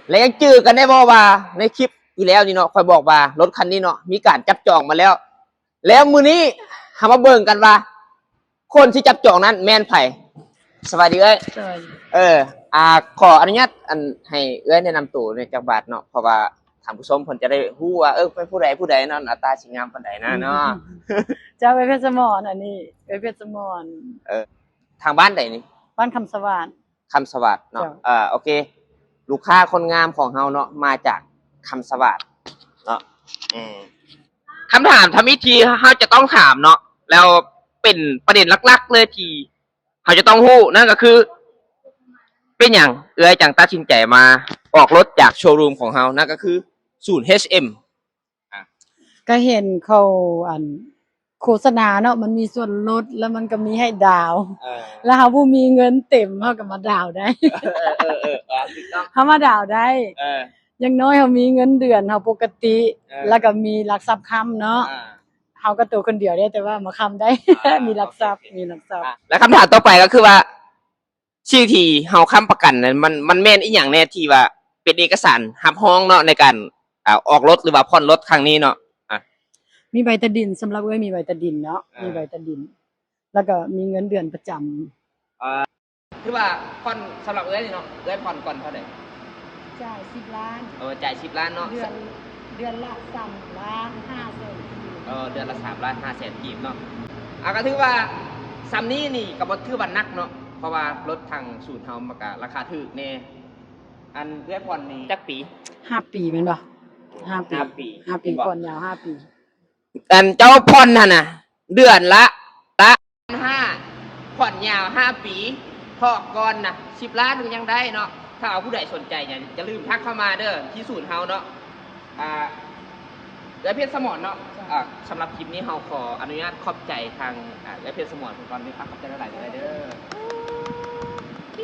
และยังจื้อกันได้บ่ว่าในคลิปที่แล้วนี่เนาะคอยบอกว่ารถคันนี้เนาะมีการจับจองมาแล้ว แล้วมื้อนี้หามาเบิ่งกันว่า คนที่จับจองนั้นแม่นไผสวัสดีเอ้ย ใช่ ขออนุญาตให้เอ้ยแนะนำตัวในจักบาทเนาะเพราะว่าท่านผู้ชมเพิ่นจะได้ฮู้ว่าเป็นผู้ใดเนาะหน้าตาสิงามปานใดนะเนาะ เจ้าไปเพชรสมรอันนี้ไปเพชรสมร ทางบ้านใดนี่ บ้านคำสว่าง คำสวัสดิ์เนาะ จ้ะ โอเค ลูกค้าคนงามของเฮาเนาะมาจากคำสวัสดิ์เนาะคำถามทำวิธีเฮาจะต้องถามเนาะแล้วเป็นประเด็นหลักๆเลยที่เฮาจะต้องฮู้นั่นก็คือ เป็นอย่างเอื้อยจังตัดสินใจมาออกรถจากโชว์รูมของเฮานั่นก็คือศูนย์ HM ก็เห็นเขาโฆษณาเนาะมันมีส่วนลดแล้วมันก็มีให้ดาว แล้วเขาผู้มีเงินเต็มเขาก็มาดาวได้ ถูกต้อง เขามาดาวได้ อย่างน้อยเขามีเงินเดือนเขาปกติ แล้วก็มีหลักทรัพย์ค้ำเนาะเขาก็ตัวคนเดียวได้แต่ว่ามาค้ำได้ มีหลักทรัพย์มีหลักทรัพย์ แล้วคำถามต่อไปก็คือว่าชื่อที่เฮาค้ำประกันนั้นมันแม่นอีหยังแน่ที่ว่าเป็นเอกสารรับรองเนาะในการออกรถหรือว่าผ่อนรถครั้งนี้เนาะ มีใบตะดินสำหรับเอ้ยมีใบตะดินเนาะมีใบตะดิน แล้วก็มีเงินเดือนประจำ คือว่าผ่อนสำหรับเอ้ยเนาะเอ้ยผ่อนก่อนเท่าไหร่ จ่าย10 ล้าน จ่าย10 ล้านเนาะ เดือนละ3 ล้าน5 แสน เดือนละ3 ล้าน5 แสนกีบเนาะก็ถือว่าซ้ำนี้นี่ก็บ่ถือว่านักเนาะเพราะว่ารถทางศูนย์เฮามันก็ราคาถูกแน่อันเอ้ยผ่อนนี่จักปี 5 ปีแม่นบ่5 ปี 5 ปี 5 ปีก่อนยาว5 ปี อันเจ้าผ่อนน่ะเดือนละ5ผ่อนยาว5 ปีพอกก่อนนะ10 ล้านก็ยังได้เนาะถ้าเอาผู้ใดสนใจเนี่ยจะลืมทักเข้ามาเด้อที่ศูนย์เฮาเนาะและเพชรสมรเนาะสำหรับคลิปนี้เฮาขออนุญาตขอบใจทางและเพชรสมรก่อนด้วยครับขอบใจหลายๆเด้อ